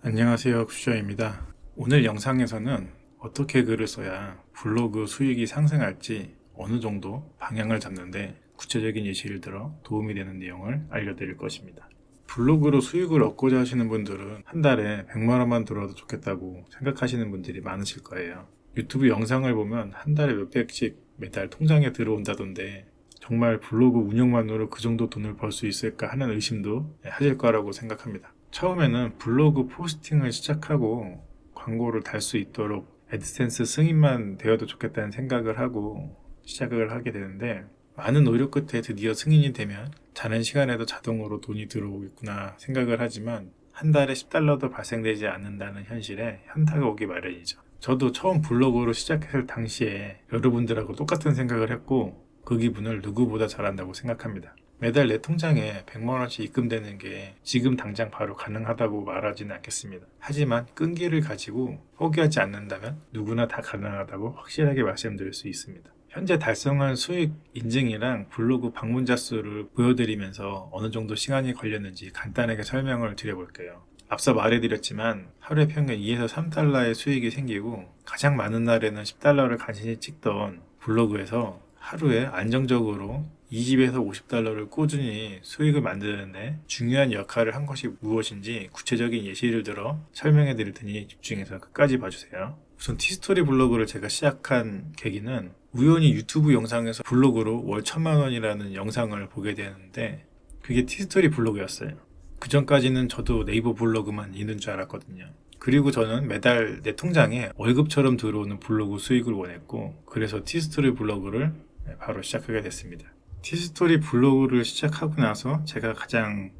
안녕하세요, 굿쇼입니다. 오늘 영상에서는 어떻게 글을 써야 블로그 수익이 상승할지 어느 정도 방향을 잡는데 구체적인 예시를 들어 도움이 되는 내용을 알려드릴 것입니다. 블로그로 수익을 얻고자 하시는 분들은 한 달에 100만 원만 들어도 좋겠다고 생각하시는 분들이 많으실 거예요. 유튜브 영상을 보면 한 달에 몇백씩 매달 통장에 들어온다던데 정말 블로그 운영만으로 그 정도 돈을 벌 수 있을까 하는 의심도 하실 거라고 생각합니다. 처음에는 블로그 포스팅을 시작하고 광고를 달 수 있도록 애드센스 승인만 되어도 좋겠다는 생각을 하고 시작을 하게 되는데, 많은 노력 끝에 드디어 승인이 되면 자는 시간에도 자동으로 돈이 들어오겠구나 생각을 하지만 한 달에 10달러도 발생되지 않는다는 현실에 현타가 오기 마련이죠. 저도 처음 블로그로 시작했을 당시에 여러분들하고 똑같은 생각을 했고 그 기분을 누구보다 잘한다고 생각합니다. 매달 내 통장에 100만원씩 입금되는 게 지금 당장 바로 가능하다고 말하지는 않겠습니다. 하지만 끈기를 가지고 포기하지 않는다면 누구나 다 가능하다고 확실하게 말씀드릴 수 있습니다. 현재 달성한 수익 인증이랑 블로그 방문자 수를 보여드리면서 어느 정도 시간이 걸렸는지 간단하게 설명을 드려볼게요. 앞서 말해드렸지만 하루에 평균 2에서 3달러의 수익이 생기고 가장 많은 날에는 10달러를 간신히 찍던 블로그에서 하루에 안정적으로 20에서 50달러를 꾸준히 수익을 만드는데 중요한 역할을 한 것이 무엇인지 구체적인 예시를 들어 설명해 드릴 테니 집중해서 끝까지 봐주세요. 우선 티스토리 블로그를 제가 시작한 계기는 우연히 유튜브 영상에서 블로그로 월 1000만 원이라는 영상을 보게 되는데 그게 티스토리 블로그였어요. 그 전까지는 저도 네이버 블로그만 있는 줄 알았거든요. 그리고 저는 매달 내 통장에 월급처럼 들어오는 블로그 수익을 원했고, 그래서 티스토리 블로그를 바로 시작하게 됐습니다. 티스토리 블로그를 시작하고 나서 제가 가장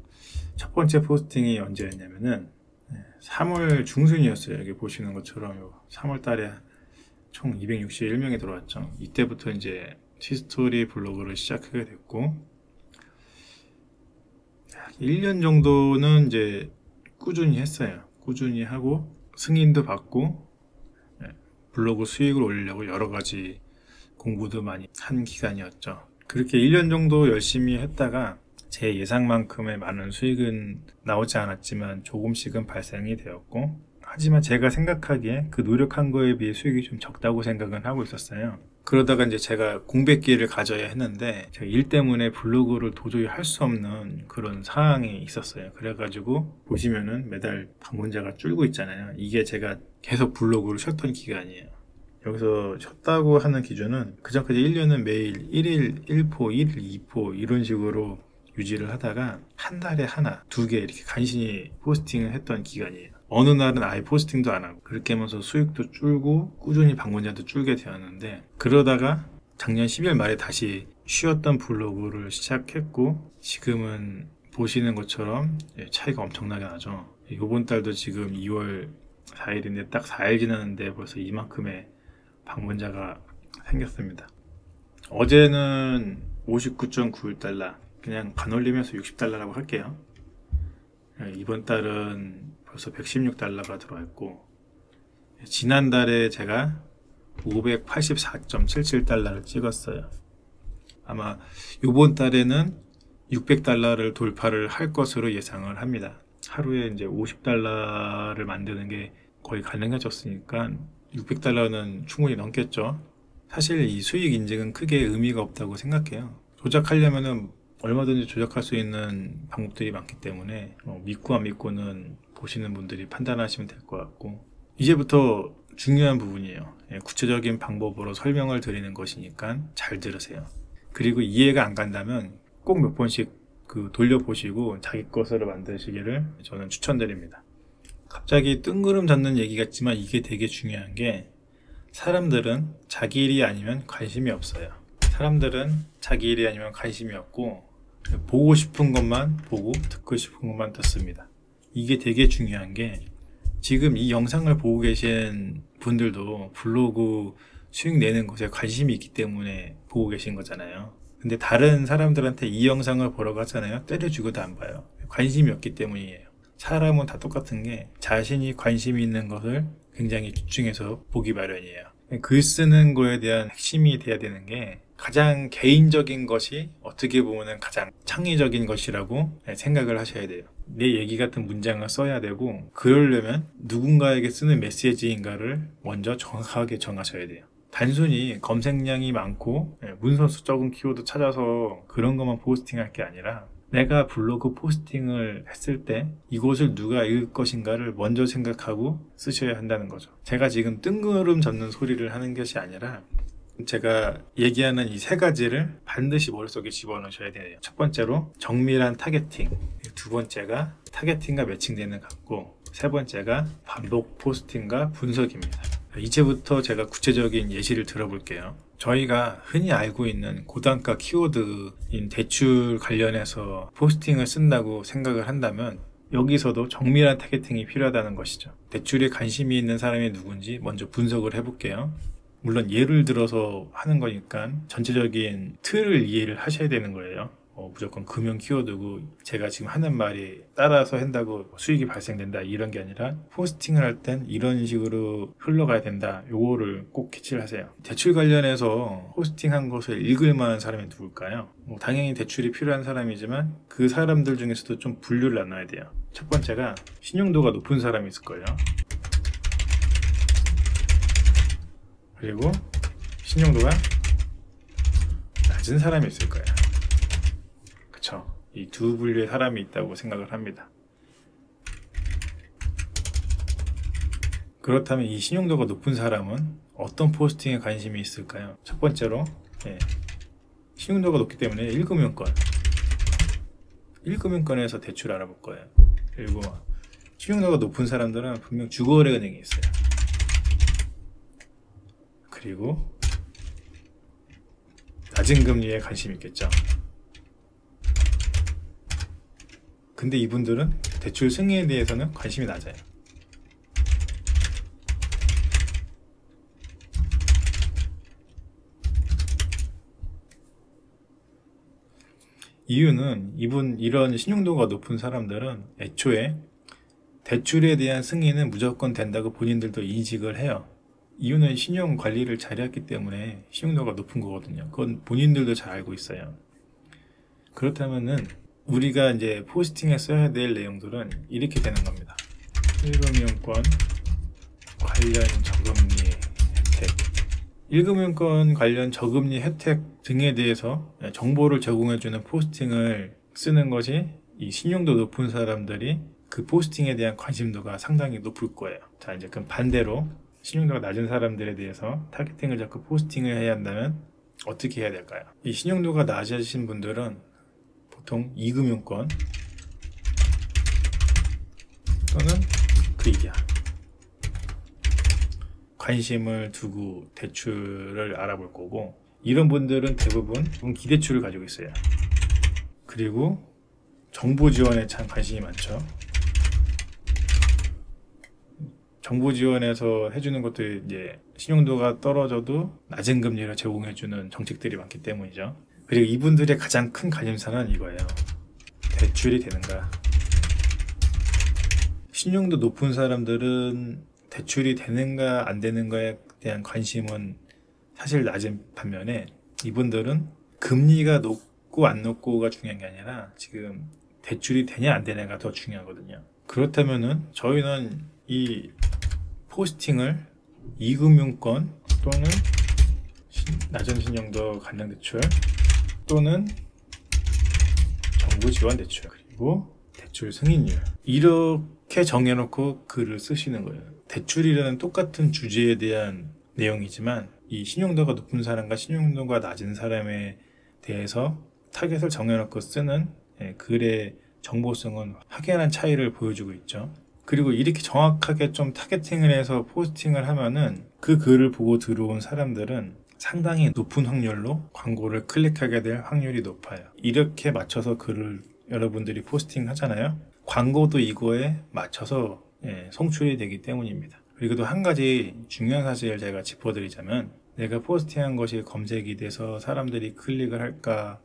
첫 번째 포스팅이 언제였냐면은 3월 중순이었어요. 여기 보시는 것처럼 3월 달에 총 261명이 들어왔죠. 이때부터 이제 티스토리 블로그를 시작하게 됐고 1년 정도는 이제 꾸준히 했어요. 꾸준히 하고 승인도 받고 블로그 수익을 올리려고 여러 가지 공부도 많이 한 기간이었죠. 그렇게 1년 정도 열심히 했다가 제 예상만큼의 많은 수익은 나오지 않았지만 조금씩은 발생이 되었고, 하지만 제가 생각하기에 그 노력한 거에 비해 수익이 좀 적다고 생각은 하고 있었어요. 그러다가 이제 제가 공백기를 가져야 했는데 제가 일 때문에 블로그를 도저히 할 수 없는 그런 상황이 있었어요. 그래가지고 보시면은 매달 방문자가 줄고 있잖아요. 이게 제가 계속 블로그를 쉬었던 기간이에요. 여기서 쉬었다고 하는 기준은 그전까지 1년은 매일 1일 1포, 1일 2포 이런 식으로 유지를 하다가 한 달에 하나, 두 개 이렇게 간신히 포스팅을 했던 기간이에요. 어느 날은 아예 포스팅도 안 하고 그렇게 하면서 수익도 줄고 꾸준히 방문자도 줄게 되었는데, 그러다가 작년 10월 말에 다시 쉬었던 블로그를 시작했고 지금은 보시는 것처럼 차이가 엄청나게 나죠. 이번 달도 지금 2월 4일인데 딱 4일 지났는데 벌써 이만큼의 방문자가 생겼습니다. 어제는 59.91달러, 그냥 반올리면서 60달러라고 할게요. 이번 달은 벌써 116달러가 들어왔고, 지난달에 제가 584.77달러를 찍었어요. 아마 이번 달에는 600달러를 돌파를 할 것으로 예상을 합니다. 하루에 이제 50달러를 만드는 게 거의 가능해졌으니까 600달러는 충분히 넘겠죠. 사실 이 수익 인증은 크게 의미가 없다고 생각해요. 조작하려면은 얼마든지 조작할 수 있는 방법들이 많기 때문에 믿고 안 믿고는 보시는 분들이 판단하시면 될 것 같고, 이제부터 중요한 부분이에요. 구체적인 방법으로 설명을 드리는 것이니까 잘 들으세요. 그리고 이해가 안 간다면 꼭 몇 번씩 돌려보시고 자기 것으로 만드시기를 저는 추천드립니다. 갑자기 뜬구름 잡는 얘기 같지만 이게 되게 중요한 게, 사람들은 자기 일이 아니면 관심이 없어요. 사람들은 자기 일이 아니면 관심이 없고 보고 싶은 것만 보고 듣고 싶은 것만 듣습니다. 이게 되게 중요한 게, 지금 이 영상을 보고 계신 분들도 블로그 수익 내는 것에 관심이 있기 때문에 보고 계신 거잖아요. 근데 다른 사람들한테 이 영상을 보라고 하잖아요. 때려주고도 안 봐요. 관심이 없기 때문이에요. 사람은 다 똑같은 게 자신이 관심이 있는 것을 굉장히 집중해서 보기 마련이에요. 글 쓰는 거에 대한 핵심이 돼야 되는 게 가장 개인적인 것이 어떻게 보면 가장 창의적인 것이라고 생각을 하셔야 돼요. 내 얘기 같은 문장을 써야 되고, 그러려면 누군가에게 쓰는 메시지인가를 먼저 정확하게 정하셔야 돼요. 단순히 검색량이 많고 문서수 적은 키워드 찾아서 그런 것만 포스팅할 게 아니라, 내가 블로그 포스팅을 했을 때 이곳을 누가 읽을 것인가를 먼저 생각하고 쓰셔야 한다는 거죠. 제가 지금 뜬구름 잡는 소리를 하는 것이 아니라, 제가 얘기하는 이 세 가지를 반드시 머릿속에 집어넣으셔야 돼요. 첫 번째로 정밀한 타겟팅, 두 번째가 타겟팅과 매칭되는 각고, 세 번째가 반복 포스팅과 분석입니다. 이제부터 제가 구체적인 예시를 들어볼게요. 저희가 흔히 알고 있는 고단가 키워드인 대출 관련해서 포스팅을 쓴다고 생각을 한다면, 여기서도 정밀한 타겟팅이 필요하다는 것이죠. 대출에 관심이 있는 사람이 누군지 먼저 분석을 해볼게요. 물론 예를 들어서 하는 거니까 전체적인 틀을 이해를 하셔야 되는 거예요. 무조건 금융 키워드고 제가 지금 하는 말이 따라서 한다고 수익이 발생된다 이런 게 아니라, 포스팅을 할 땐 이런 식으로 흘러가야 된다, 요거를 꼭 캐치를 하세요. 대출 관련해서 포스팅한 것을 읽을 만한 사람이 누굴까요? 당연히 대출이 필요한 사람이지만 그 사람들 중에서도 좀 분류를 나눠야 돼요. 첫 번째가 신용도가 높은 사람이 있을 거예요. 그리고 신용도가 낮은 사람이 있을 거예요. 그쵸? 이 두 분류의 사람이 있다고 생각을 합니다. 그렇다면 이 신용도가 높은 사람은 어떤 포스팅에 관심이 있을까요? 첫 번째로 신용도가 높기 때문에 1금융권, 1금융권에서 대출 알아볼 거예요. 그리고 신용도가 높은 사람들은 분명 주거거래은행에 있어요. 그리고 낮은 금리에 관심이 있겠죠. 근데 이분들은 대출 승인에 대해서는 관심이 낮아요. 이유는 이런 신용도가 높은 사람들은 애초에 대출에 대한 승인은 무조건 된다고 본인들도 인식을 해요. 이유는 신용 관리를 잘했기 때문에 신용도가 높은 거거든요. 그건 본인들도 잘 알고 있어요. 그렇다면은 우리가 이제 포스팅에 써야 될 내용들은 이렇게 되는 겁니다. 1금융권 관련 저금리 혜택, 1금융권 관련 저금리 혜택 등에 대해서 정보를 제공해주는 포스팅을 쓰는 것이, 이 신용도 높은 사람들이 그 포스팅에 대한 관심도가 상당히 높을 거예요. 자, 이제 그럼 반대로 신용도가 낮은 사람들에 대해서 타겟팅을 잡고 포스팅을 해야 한다면 어떻게 해야 될까요? 이 신용도가 낮으신 분들은 보통 2금융권 또는 그 이하 관심을 두고 대출을 알아볼 거고, 이런 분들은 대부분 기대출을 가지고 있어요. 그리고 정부 지원에 참 관심이 많죠. 정부 지원에서 해주는 것들이 이제 신용도가 떨어져도 낮은 금리를 제공해주는 정책들이 많기 때문이죠. 그리고 이분들의 가장 큰 관심사는 이거예요. 대출이 되는가. 신용도 높은 사람들은 대출이 되는가 안 되는가에 대한 관심은 사실 낮은 반면에, 이분들은 금리가 높고 안 높고가 중요한 게 아니라 지금 대출이 되냐 안 되냐가 더 중요하거든요. 그렇다면은 저희는 이 포스팅을 2금융권 또는 낮은 신용도 간량대출 또는 정부 지원 대출, 그리고 대출 승인율, 이렇게 정해놓고 글을 쓰시는 거예요. 대출이라는 똑같은 주제에 대한 내용이지만, 이 신용도가 높은 사람과 신용도가 낮은 사람에 대해서 타겟을 정해놓고 쓰는 글의 정보성은 확연한 차이를 보여주고 있죠. 그리고 이렇게 정확하게 좀 타겟팅을 해서 포스팅을 하면은 그 글을 보고 들어온 사람들은 상당히 높은 확률로 광고를 클릭하게 될 확률이 높아요. 이렇게 맞춰서 글을 여러분들이 포스팅 하잖아요. 광고도 이거에 맞춰서 송출이 되기 때문입니다. 그리고 또 한 가지 중요한 사실을 제가 짚어드리자면, 내가 포스팅한 것이 검색이 돼서 사람들이 클릭을 할까,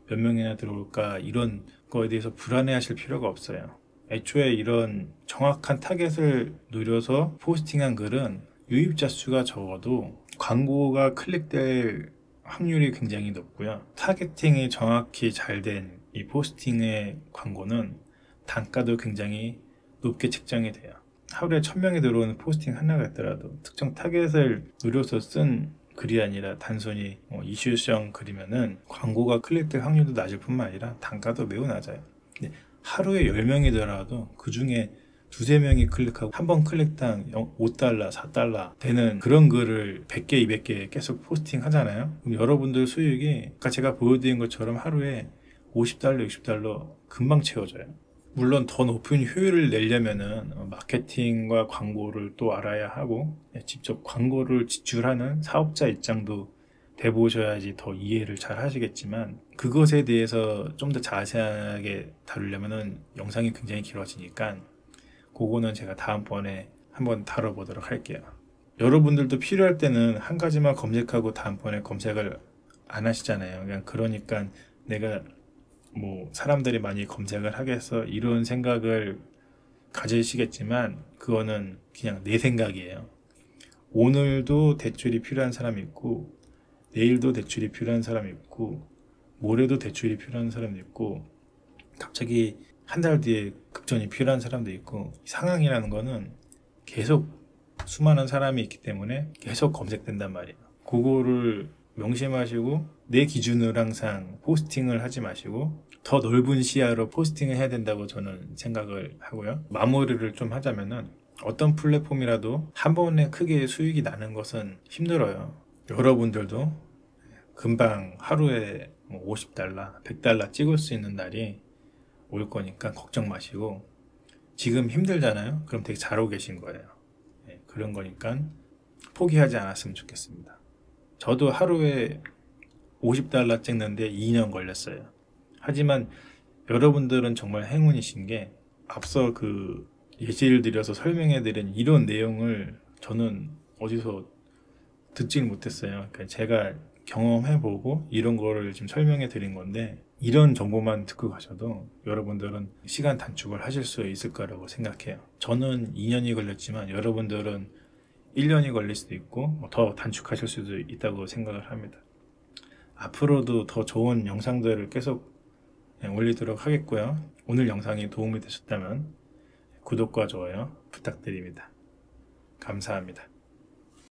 몇 명이나 들어올까, 이런 거에 대해서 불안해하실 필요가 없어요. 애초에 이런 정확한 타겟을 노려서 포스팅한 글은 유입자 수가 적어도 광고가 클릭될 확률이 굉장히 높고요. 타겟팅이 정확히 잘 된 이 포스팅의 광고는 단가도 굉장히 높게 책정이 돼요. 하루에 1000명이 들어오는 포스팅 하나가 있더라도 특정 타겟을 노려서 쓴 글이 아니라 단순히 이슈성 글이면은 광고가 클릭될 확률도 낮을 뿐만 아니라 단가도 매우 낮아요. 근데 하루에 10명이더라도 그 중에 두세 명이 클릭하고 한 번 클릭당 5달러, 4달러 되는 그런 글을 100개, 200개 계속 포스팅 하잖아요. 그럼 여러분들 수익이 아까 제가 보여드린 것처럼 하루에 50달러, 60달러 금방 채워져요. 물론 더 높은 효율을 내려면은 마케팅과 광고를 또 알아야 하고 직접 광고를 지출하는 사업자 입장도 돼보셔야지 더 이해를 잘 하시겠지만, 그것에 대해서 좀 더 자세하게 다루려면은 영상이 굉장히 길어지니까 그거는 제가 다음번에 한번 다뤄보도록 할게요. 여러분들도 필요할 때는 한 가지만 검색하고 다음번에 검색을 안 하시잖아요. 그러니까 내가 사람들이 많이 검색을 하겠어 이런 생각을 가지시겠지만 그거는 그냥 내 생각이에요. 오늘도 대출이 필요한 사람이 있고, 내일도 대출이 필요한 사람이 있고, 모레도 대출이 필요한 사람도 있고, 갑자기 한 달 뒤에 급전이 필요한 사람도 있고, 상황이라는 거는 계속 수많은 사람이 있기 때문에 계속 검색된단 말이에요. 그거를 명심하시고 내 기준으로 항상 포스팅을 하지 마시고 더 넓은 시야로 포스팅을 해야 된다고 저는 생각을 하고요. 마무리를 좀 하자면은 어떤 플랫폼이라도 한 번에 크게 수익이 나는 것은 힘들어요. 여러분들도 금방 하루에 50달러, 100달러 찍을 수 있는 날이 올 거니까 걱정 마시고, 지금 힘들잖아요. 그럼 되게 잘하고 계신 거예요. 그런 거니까 포기하지 않았으면 좋겠습니다. 저도 하루에 50달러 찍는데 2년 걸렸어요. 하지만 여러분들은 정말 행운이신 게 앞서 그 예시를 들여서 설명해 드린 이런 내용을 저는 어디서 듣질 못했어요. 그러니까 제가 경험해보고 이런 거를 지금 설명해 드린 건데, 이런 정보만 듣고 가셔도 여러분들은 시간 단축을 하실 수 있을 거라고 생각해요. 저는 2년이 걸렸지만 여러분들은 1년이 걸릴 수도 있고 더 단축하실 수도 있다고 생각을 합니다. 앞으로도 더 좋은 영상들을 계속 올리도록 하겠고요. 오늘 영상이 도움이 되셨다면 구독과 좋아요 부탁드립니다. 감사합니다.